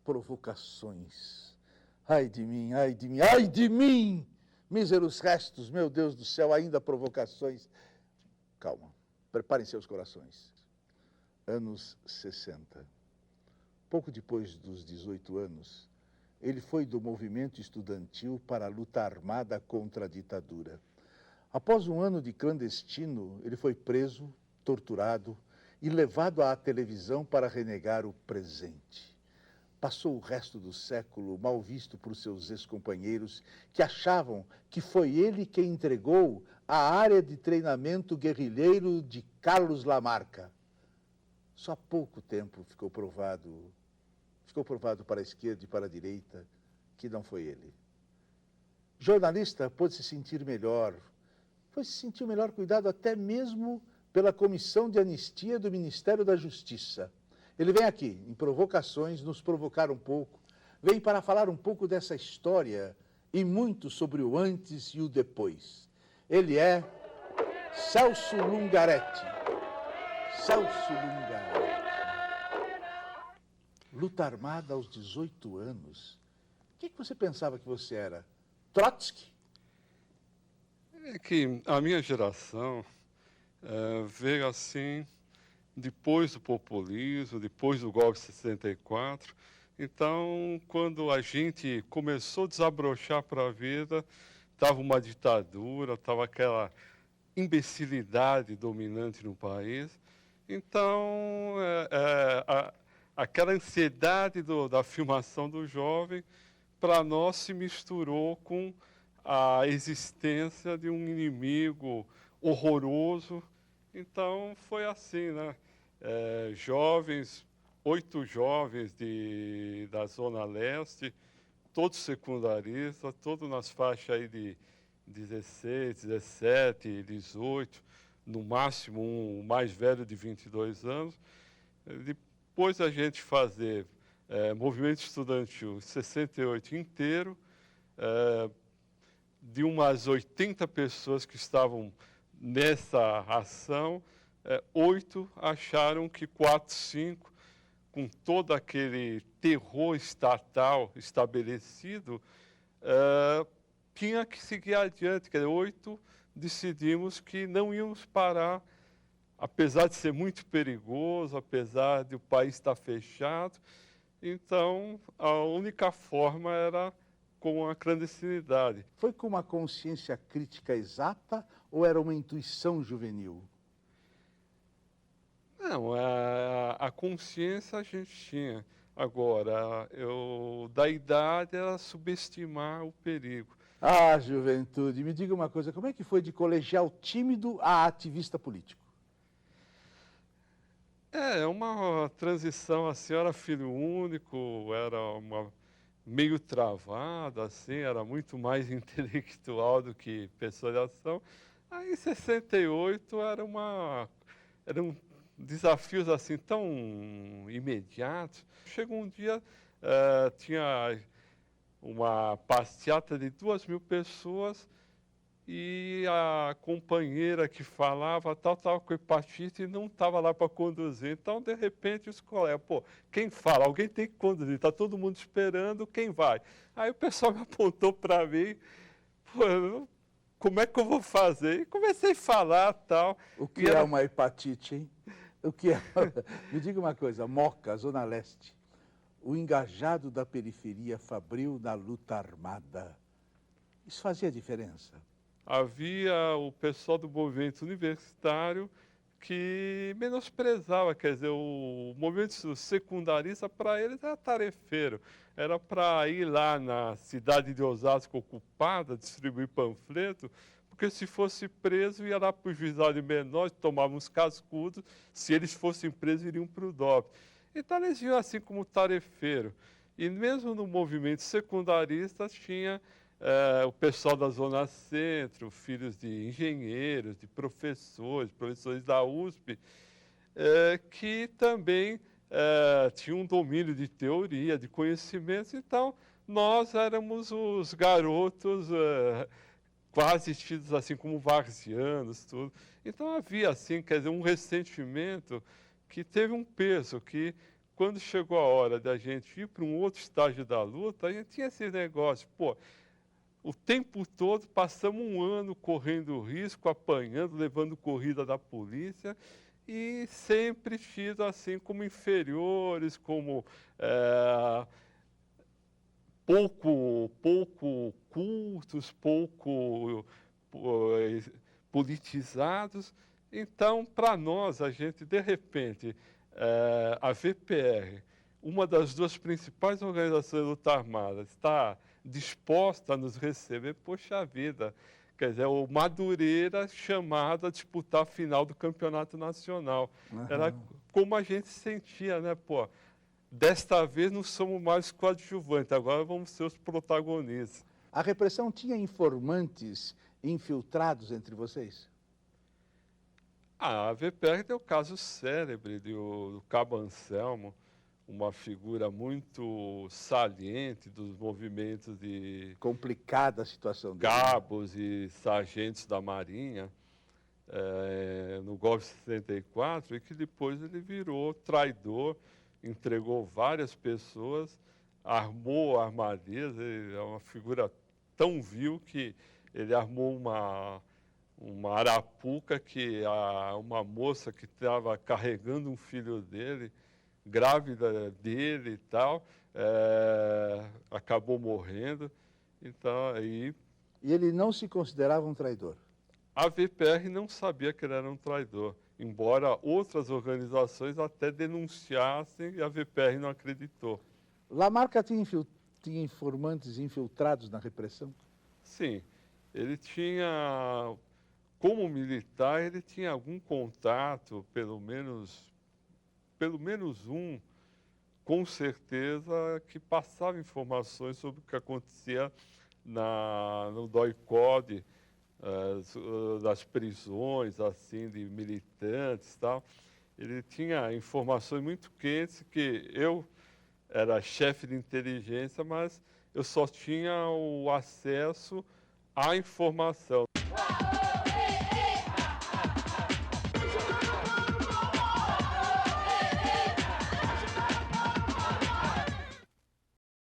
provocações. Ai de mim, ai de mim, ai de mim! Míseros restos, meu Deus do céu, ainda provocações. Calma, preparem seus corações. Anos 60. Pouco depois dos 18 anos, ele foi do movimento estudantil para a luta armada contra a ditadura. Após um ano de clandestino, ele foi preso, torturado e levado à televisão para renegar o presente. Passou o resto do século mal visto por seus ex-companheiros que achavam que foi ele quem entregou a área de treinamento guerrilheiro de Carlos Lamarca. Só há pouco tempo ficou provado para a esquerda e para a direita que não foi ele. Jornalista pôde se sentir melhor, cuidado até mesmo pela Comissão de Anistia do Ministério da Justiça. Ele vem aqui, em Provocações, nos provocar um pouco, vem para falar um pouco dessa história e muito sobre o antes e o depois. Ele é Celso Lungaretti. Celso Lungaretti. Luta armada aos 18 anos. O que você pensava que você era? Trotsky? É que a minha geração veio assim, depois do populismo, depois do golpe de 64. Então, quando a gente começou a desabrochar para a vida, estava uma ditadura, estava aquela imbecilidade dominante no país. Então, aquela ansiedade da filmação do jovem, para nós se misturou com a existência de um inimigo horroroso. Então, foi assim, né? Jovens, 8 jovens da Zona Leste, todos secundaristas, todos nas faixas aí de 16, 17, 18, no máximo o mais velho de 22 anos. Depois a gente fazer movimento estudantil 68 inteiro, de umas 80 pessoas que estavam nessa ação, 8 acharam que 4, 5, com todo aquele terror estatal estabelecido, tinha que seguir adiante. Quer dizer, 8 decidimos que não íamos parar, apesar de ser muito perigoso, apesar de o país estar fechado. Então, a única forma era com a clandestinidade. Foi com uma consciência crítica exata ou era uma intuição juvenil? Não, a consciência a gente tinha. Agora, da idade era subestimar o perigo. Ah, juventude, me diga uma coisa, como é que foi de colegial tímido a ativista político? Uma transição assim, eu era filho único, era meio travado, assim, era muito mais intelectual do que pessoa de ação. Aí, em 68, eram desafios assim tão imediatos. Chegou um dia, tinha uma passeata de 2.000 pessoas e a companheira que falava estava com hepatite e não estava lá para conduzir. Então, de repente, os colegas, quem fala? Alguém tem que conduzir, está todo mundo esperando, quem vai? Aí o pessoal me apontou para mim, como é que eu vou fazer? E comecei a falar tal. O que é uma hepatite, hein? O que é? Me diga uma coisa, Moca, Zona Leste, o engajado da periferia fabril na luta armada, isso fazia diferença? Havia o pessoal do movimento universitário que menosprezava, quer dizer, o movimento secundarista para eles era tarefeiro, era para ir lá na cidade de Osasco ocupada, distribuir panfleto, porque se fosse preso ia lá para o juizado de menores, tomavam uns cascudos, se eles fossem presos iriam para o DOP. Então eles viam assim como tarefeiro. E mesmo no movimento secundarista tinha o pessoal da Zona Centro, filhos de engenheiros, de professores da USP, que também tinham um domínio de teoria, de conhecimentos. Então, nós éramos os garotos quase tidos assim como varzianos, tudo. Então, havia, assim, quer dizer, um ressentimento que teve um peso, que quando chegou a hora da gente ir para um outro estágio da luta, a gente tinha esse negócio, pô, o tempo todo passamos um ano correndo risco, apanhando, levando corrida da polícia e sempre tido assim como inferiores, como pouco cultos, pouco politizados. Então, para nós, a gente, de repente, a VPR, uma das duas principais organizações da luta armada, está disposta a nos receber, poxa vida, quer dizer, o Madureira chamado a disputar a final do campeonato nacional. Era como a gente sentia, né, pô, desta vez não somos mais coadjuvantes, agora vamos ser os protagonistas. A repressão tinha informantes infiltrados entre vocês? A VPR tem o caso célebre do Cabo Anselmo, uma figura muito saliente dos movimentos de Complicada a situação dele. cabos e sargentos da Marinha, no golpe de 64, e que depois ele virou traidor, entregou várias pessoas, armou armadilhas, ele é uma figura tão vil que ele armou uma arapuca que uma moça que estava carregando um filho dele, grávida dele e tal, acabou morrendo. Então, aí E ele não se considerava um traidor? a VPR não sabia que ele era um traidor, embora outras organizações até denunciassem e a VPR não acreditou. Lamarca tinha informantes infiltrados na repressão? Sim, ele tinha, como militar, ele tinha algum contato, pelo menos um, com certeza, que passava informações sobre o que acontecia no DOI-CODE, das prisões, assim, de militantes e tal. Ele tinha informações muito quentes que eu era chefe de inteligência, mas eu só tinha o acesso à informação.